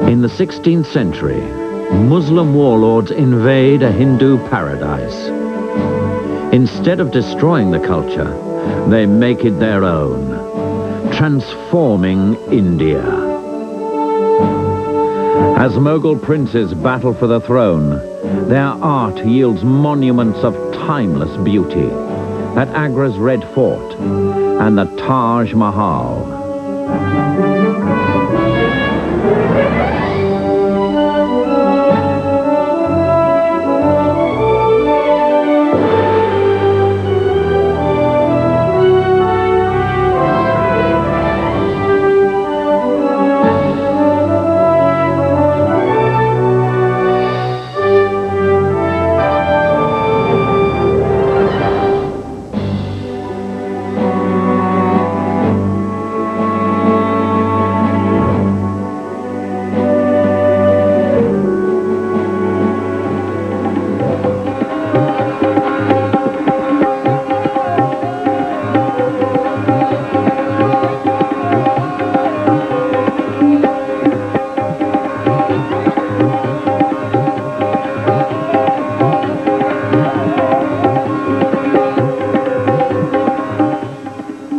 In the 16th century, Muslim warlords invade a Hindu paradise. Instead of destroying the culture, they make it their own, transforming India. As Mughal princes battle for the throne, their art yields monuments of timeless beauty at Agra's Red Fort and the Taj Mahal.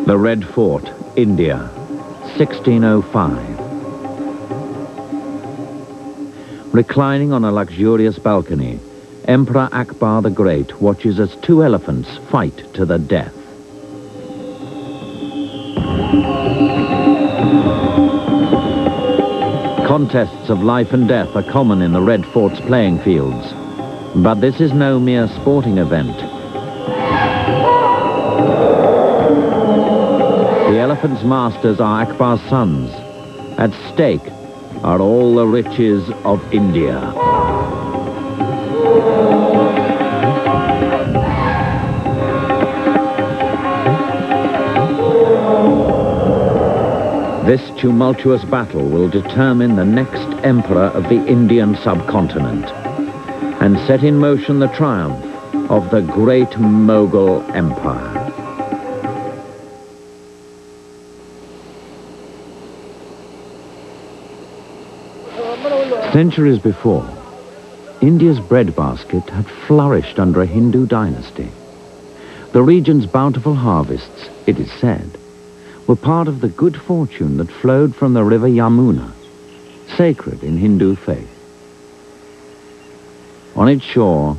The Red Fort, India, 1605. Reclining on a luxurious balcony, Emperor Akbar the Great watches as two elephants fight to the death. Contests of life and death are common in the Red Fort's playing fields, but this is no mere sporting event. The elephants' masters are Akbar's sons. At stake are all the riches of India. This tumultuous battle will determine the next emperor of the Indian subcontinent and set in motion the triumph of the great Mughal Empire. Centuries before, India's breadbasket had flourished under a Hindu dynasty. The region's bountiful harvests, it is said, were part of the good fortune that flowed from the river Yamuna, sacred in Hindu faith. On its shore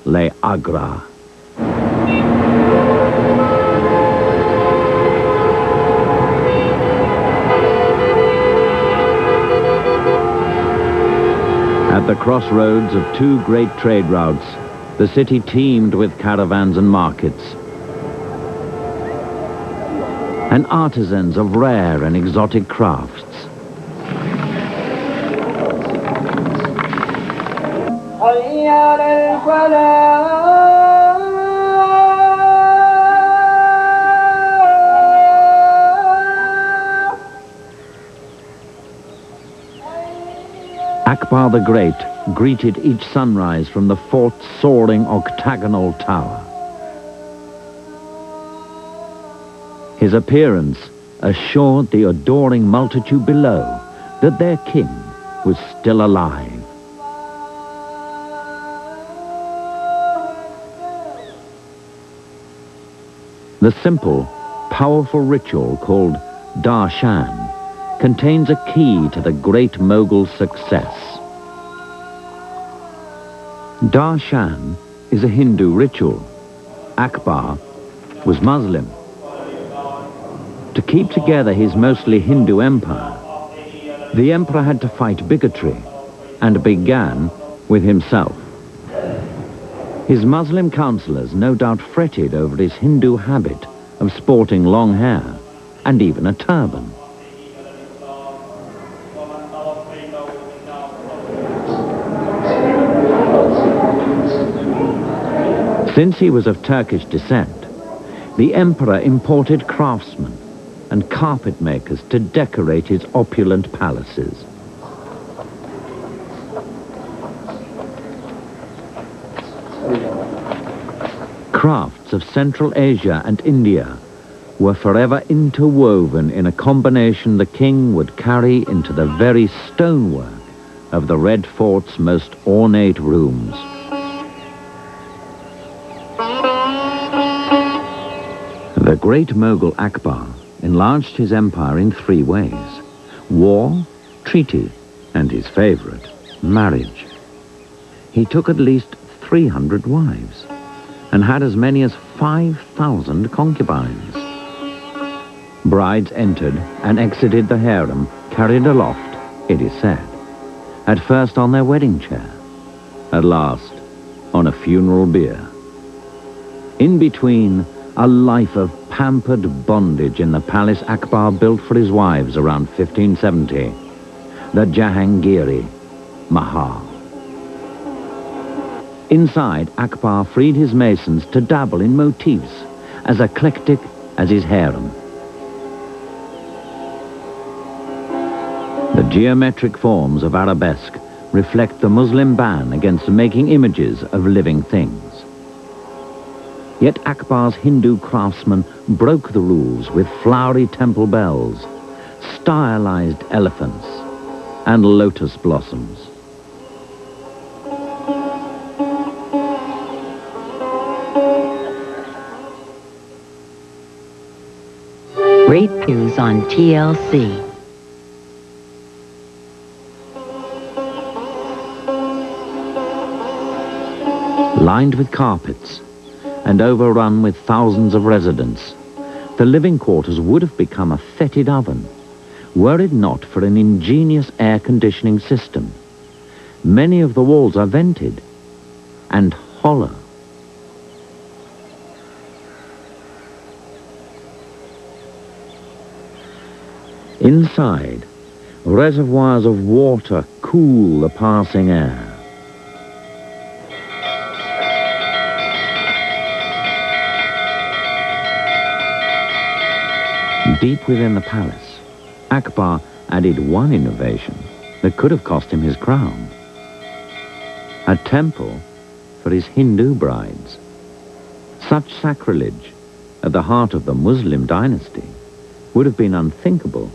lay Agra. At the crossroads of two great trade routes, the city teemed with caravans and markets, and artisans of rare and exotic crafts. Akbar the Great greeted each sunrise from the fort's soaring octagonal tower. His appearance assured the adoring multitude below that their king was still alive. The simple, powerful ritual called darshan contains a key to the great Mughal success. Darshan is a Hindu ritual. Akbar was Muslim. To keep together his mostly Hindu empire, the emperor had to fight bigotry and began with himself. His Muslim counselors no doubt fretted over his Hindu habit of sporting long hair and even a turban. Since he was of Turkish descent, the emperor imported craftsmen and carpet makers to decorate his opulent palaces. Crafts of Central Asia and India were forever interwoven in a combination the king would carry into the very stonework of the Red Fort's most ornate rooms. The great Mughal Akbar enlarged his empire in three ways: war, treaty, and his favorite, marriage. He took at least 300 wives and had as many as 5,000 concubines. Brides entered and exited the harem, carried aloft, it is said, at first on their wedding chair, at last on a funeral bier. In between, a life of pampered bondage in the palace Akbar built for his wives around 1570, the Jahangiri Mahal. Inside, Akbar freed his masons to dabble in motifs as eclectic as his harem. The geometric forms of arabesque reflect the Muslim ban against making images of living things. Yet Akbar's Hindu craftsmen broke the rules with flowery temple bells, stylized elephants, and lotus blossoms. Great views on TLC. Lined with carpets and overrun with thousands of residents, the living quarters would have become a fetid oven were it not for an ingenious air conditioning system. Many of the walls are vented and hollow. Inside, reservoirs of water cool the passing air. Deep within the palace, Akbar added one innovation that could have cost him his crown: a temple for his Hindu brides. Such sacrilege at the heart of the Muslim dynasty would have been unthinkable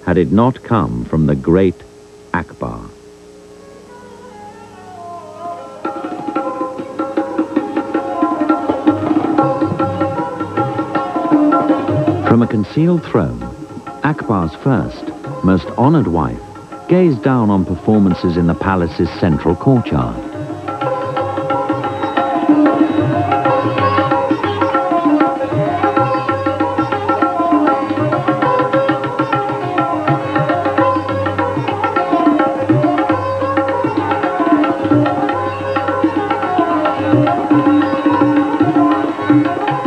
had it not come from the great Akbar. From a concealed throne, Akbar's first, most honored wife gazed down on performances in the palace's central courtyard.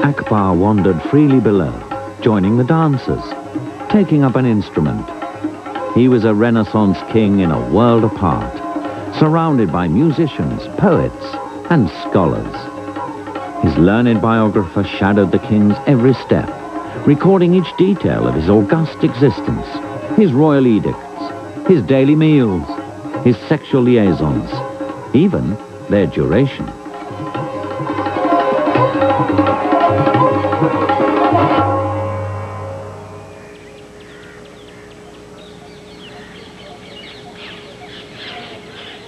Akbar wandered freely below, joining the dancers, taking up an instrument. He was a Renaissance king in a world apart, surrounded by musicians, poets, and scholars. His learned biographer shadowed the king's every step, recording each detail of his august existence, his royal edicts, his daily meals, his sexual liaisons, even their duration.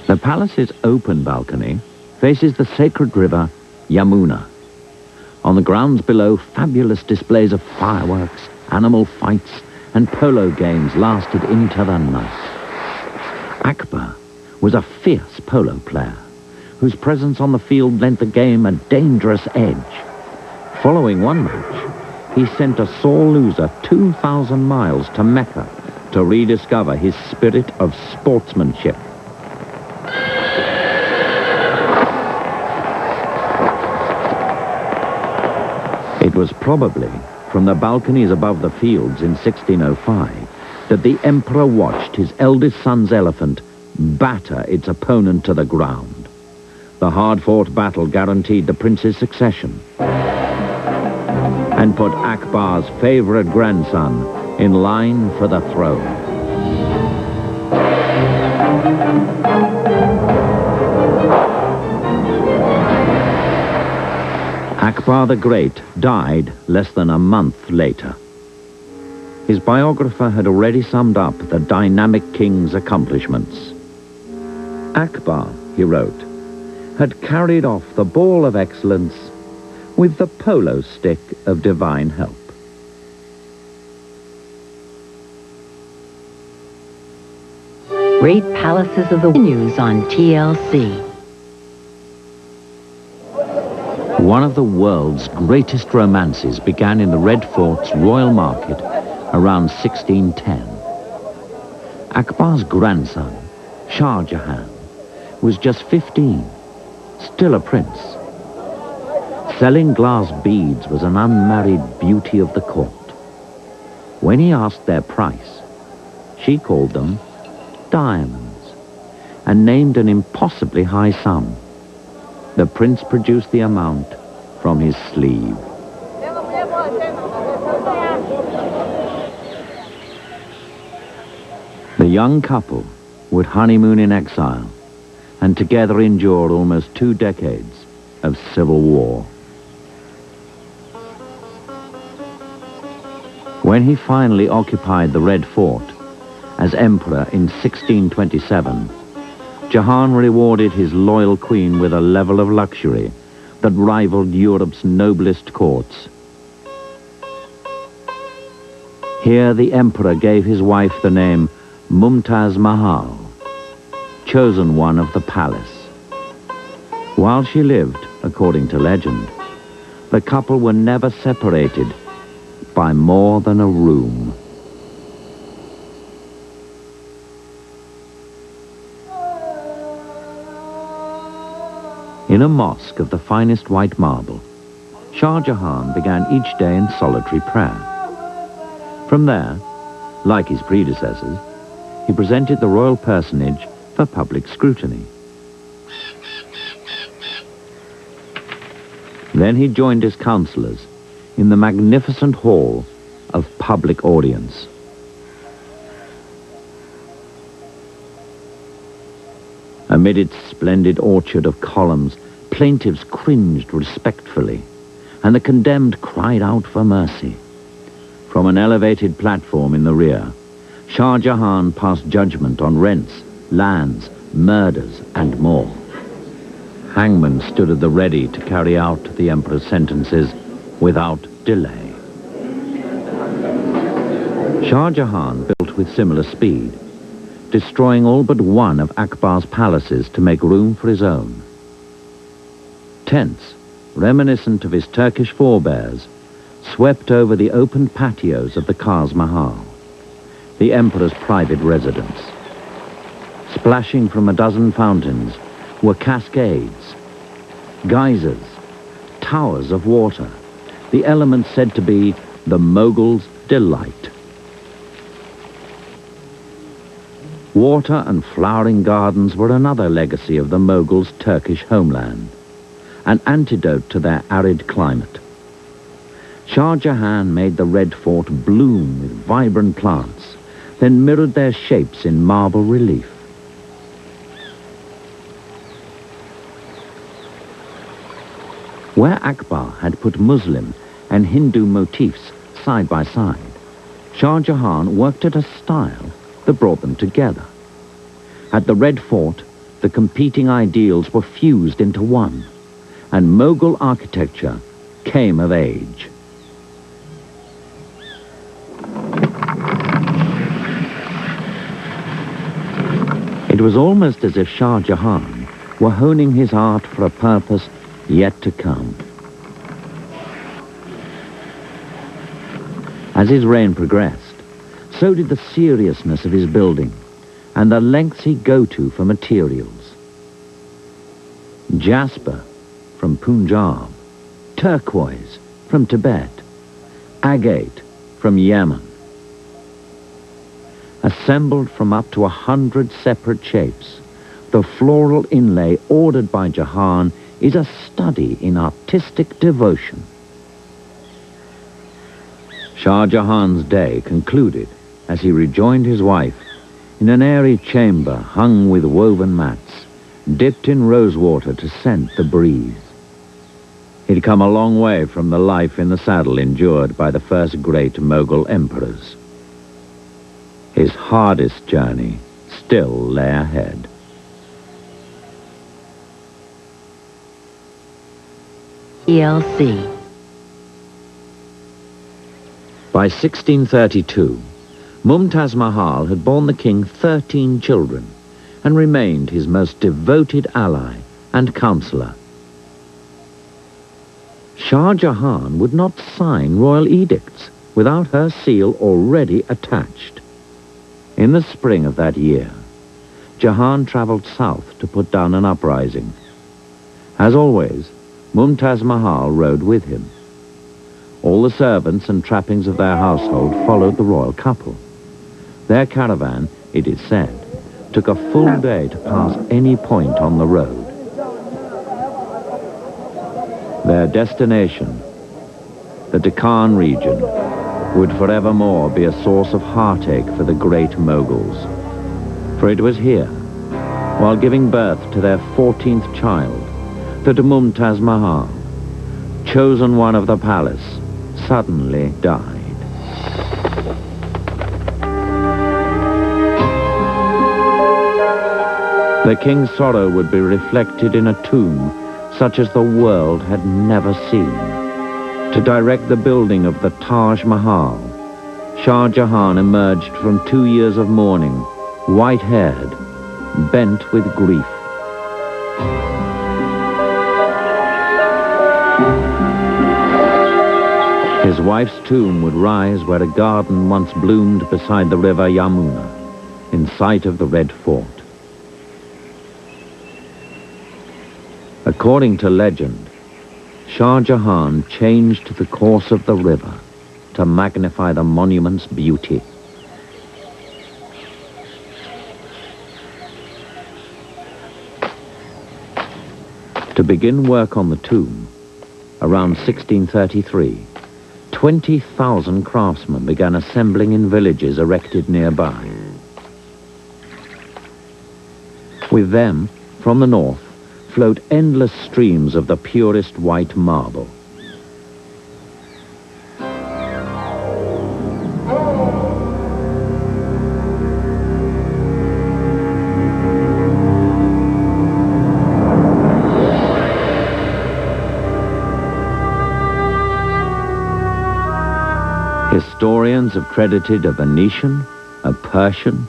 The palace's open balcony faces the sacred river Yamuna. On the grounds below, fabulous displays of fireworks, animal fights, and polo games lasted into the night. Akbar was a fierce polo player, whose presence on the field lent the game a dangerous edge. Following one match, he sent a sore loser 2,000 miles to Mecca to rediscover his spirit of sportsmanship. It was probably from the balconies above the fields in 1605 that the emperor watched his eldest son's elephant batter its opponent to the ground. The hard-fought battle guaranteed the prince's succession and put Akbar's favorite grandson in line for the throne. Akbar the Great died less than a month later. His biographer had already summed up the dynamic king's accomplishments. Akbar, he wrote, had carried off the ball of excellence with the polo stick of divine help. Great Palaces of the News on TLC. One of the world's greatest romances began in the Red Fort's royal market around 1610. Akbar's grandson, Shah Jahan, was just 15, still a prince. Selling glass beads was an unmarried beauty of the court. When he asked their price, she called them diamonds and named an impossibly high sum. The prince produced the amount from his sleeve. The young couple would honeymoon in exile and together endured almost 2 decades of civil war. When he finally occupied the Red Fort as emperor in 1627, Jahan rewarded his loyal queen with a level of luxury that rivaled Europe's noblest courts. Here the emperor gave his wife the name Mumtaz Mahal, chosen one of the palace. While she lived, according to legend, the couple were never separated by more than a room. In a mosque of the finest white marble, Shah Jahan began each day in solitary prayer. From there, like his predecessors, he presented the royal personage for public scrutiny. Then he joined his counselors in the magnificent hall of public audience. Amid its splendid orchard of columns, plaintiffs cringed respectfully, and the condemned cried out for mercy. From an elevated platform in the rear, Shah Jahan passed judgment on rents, lands, murders, and more. Hangmen stood at the ready to carry out the emperor's sentences without delay. Shah Jahan built with similar speed, destroying all but one of Akbar's palaces to make room for his own. Tents, reminiscent of his Turkish forebears, swept over the open patios of the Taj Mahal, the emperor's private residence. Splashing from a dozen fountains were cascades, geysers, towers of water, the element said to be the Mogul's delight. Water and flowering gardens were another legacy of the Moguls' Turkish homeland, an antidote to their arid climate. Shah Jahan made the Red Fort bloom with vibrant plants, then mirrored their shapes in marble relief. Where Akbar had put Muslim and Hindu motifs side by side, Shah Jahan worked at a style that brought them together. At the Red Fort, the competing ideals were fused into one, and Mughal architecture came of age. It was almost as if Shah Jahan were honing his art for a purpose yet to come. As his reign progressed, so did the seriousness of his building and the lengths he'd go to for materials. Jasper from Punjab, turquoise from Tibet, agate from Yemen. Assembled from up to 100 separate shapes, the floral inlay ordered by Jahan is a study in artistic devotion. Shah Jahan's day concluded as he rejoined his wife in an airy chamber hung with woven mats, dipped in rosewater to scent the breeze. He'd come a long way from the life in the saddle endured by the first great Mughal emperors. His hardest journey still lay ahead. TLC. By 1632, Mumtaz Mahal had borne the king 13 children and remained his most devoted ally and counselor. Shah Jahan would not sign royal edicts without her seal already attached. In the spring of that year, Jahan travelled south to put down an uprising. As always, Mumtaz Mahal rode with him. All the servants and trappings of their household followed the royal couple. Their caravan, it is said, took a full day to pass any point on the road. Their destination, the Deccan region, would forevermore be a source of heartache for the great Mughals. For it was here, while giving birth to their 14th child, that Mumtaz Mahal, chosen one of the palace, suddenly died. The king's sorrow would be reflected in a tomb such as the world had never seen. To direct the building of the Taj Mahal, Shah Jahan emerged from 2 years of mourning, white-haired, bent with grief. His wife's tomb would rise where a garden once bloomed beside the river Yamuna, in sight of the Red Fort. According to legend, Shah Jahan changed the course of the river to magnify the monument's beauty. To begin work on the tomb, around 1633, 20,000 craftsmen began assembling in villages erected nearby. With them, from the north, flowed endless streams of the purest white marble. Historians have credited a Venetian, a Persian,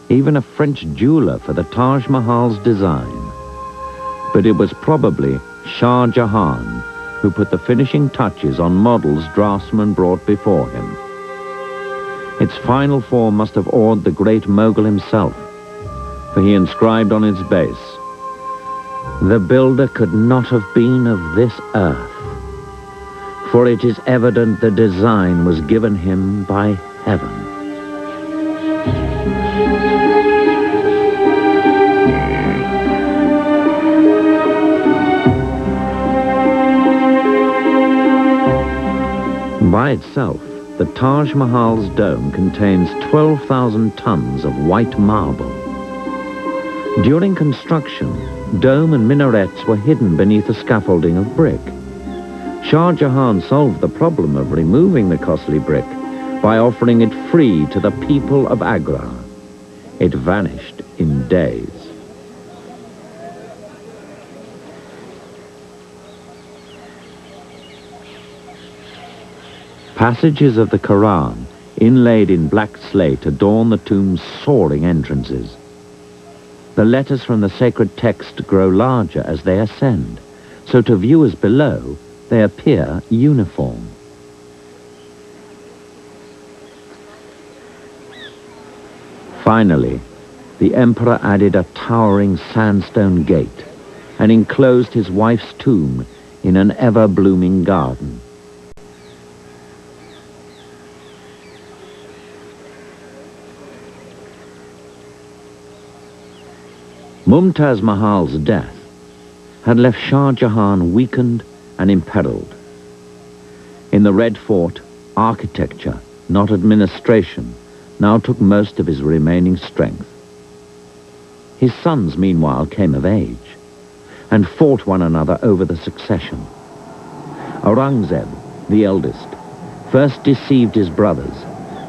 even a French jeweler for the Taj Mahal's design. But it was probably Shah Jahan who put the finishing touches on models draftsmen brought before him. Its final form must have awed the great Mughal himself, for he inscribed on its base, "The builder could not have been of this earth, for it is evident the design was given him by heaven." By itself, the Taj Mahal's dome contains 12,000 tons of white marble. During construction, dome and minarets were hidden beneath a scaffolding of brick. Shah Jahan solved the problem of removing the costly brick by offering it free to the people of Agra. It vanished in days. Passages of the Quran, inlaid in black slate, adorn the tomb's soaring entrances. The letters from the sacred text grow larger as they ascend, so to viewers below, they appear uniform. Finally, the emperor added a towering sandstone gate and enclosed his wife's tomb in an ever-blooming garden. Mumtaz Mahal's death had left Shah Jahan weakened and imperiled. In the Red Fort, architecture, not administration, now took most of his remaining strength. His sons, meanwhile, came of age and fought one another over the succession. Aurangzeb, the eldest, first deceived his brothers,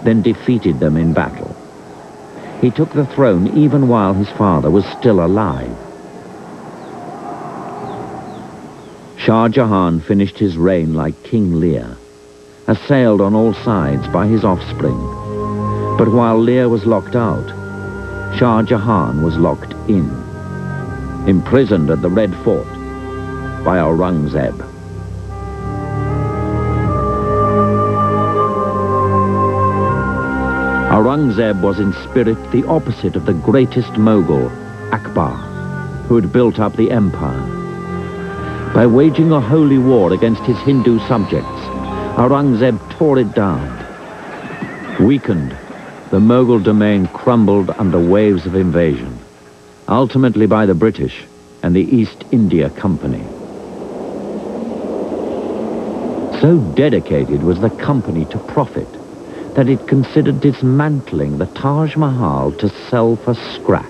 then defeated them in battle. He took the throne even while his father was still alive. Shah Jahan finished his reign like King Lear, assailed on all sides by his offspring. But while Lear was locked out, Shah Jahan was locked in, imprisoned at the Red Fort by Aurangzeb. Aurangzeb was in spirit the opposite of the greatest Mughal, Akbar, who had built up the empire. By waging a holy war against his Hindu subjects, Aurangzeb tore it down. Weakened, the Mughal domain crumbled under waves of invasion, ultimately by the British and the East India Company. So dedicated was the company to profit that it considered dismantling the Taj Mahal to sell for scrap.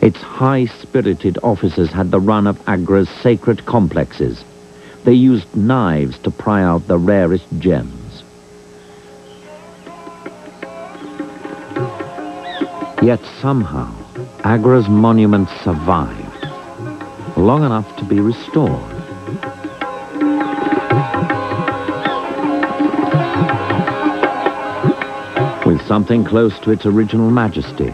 Its high-spirited officers had the run of Agra's sacred complexes. They used knives to pry out the rarest gems. Yet somehow, Agra's monument survived, long enough to be restored. With something close to its original majesty,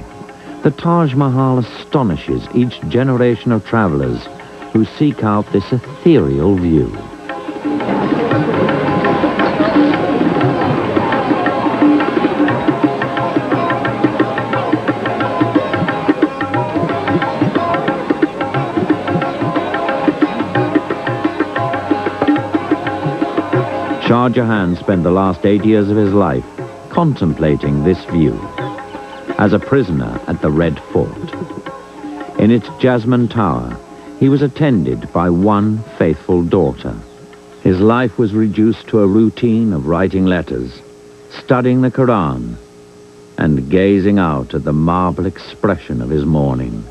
the Taj Mahal astonishes each generation of travelers who seek out this ethereal view. Shah Jahan spent the last 8 years of his life contemplating this view, as a prisoner at the Red Fort. In its Jasmine Tower, he was attended by one faithful daughter. His life was reduced to a routine of writing letters, studying the Quran, and gazing out at the marble expression of his mourning.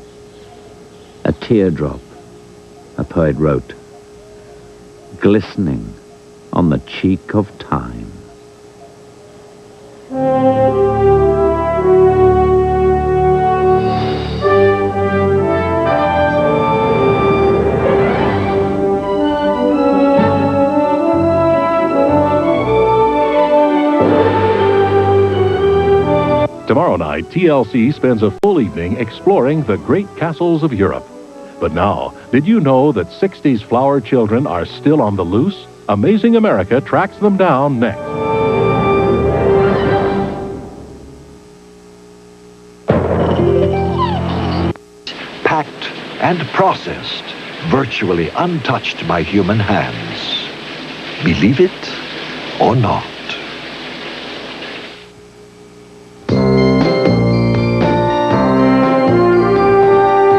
A teardrop, a poet wrote, glistening on the cheek of time. Tomorrow night, TLC spends a full evening exploring the great castles of Europe. But now, did you know that 60s flower children are still on the loose? Amazing America tracks them down next. Packed and processed, virtually untouched by human hands. Believe it or not.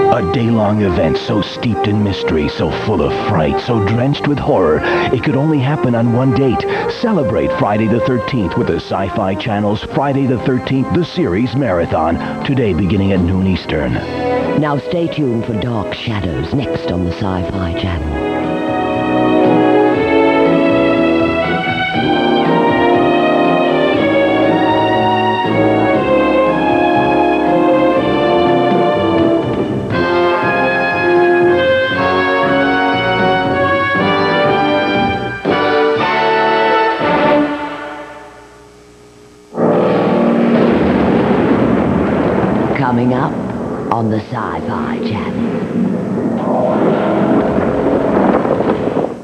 A day-long event so steeped in mystery, so full of fright, so drenched with horror, it could only happen on one date. Celebrate Friday the 13th with the Sci-Fi Channel's Friday the 13th, the series marathon, today beginning at noon Eastern. Now stay tuned for Dark Shadows, next on the Sci-Fi Channel. Coming up on the Sci-Fi Channel.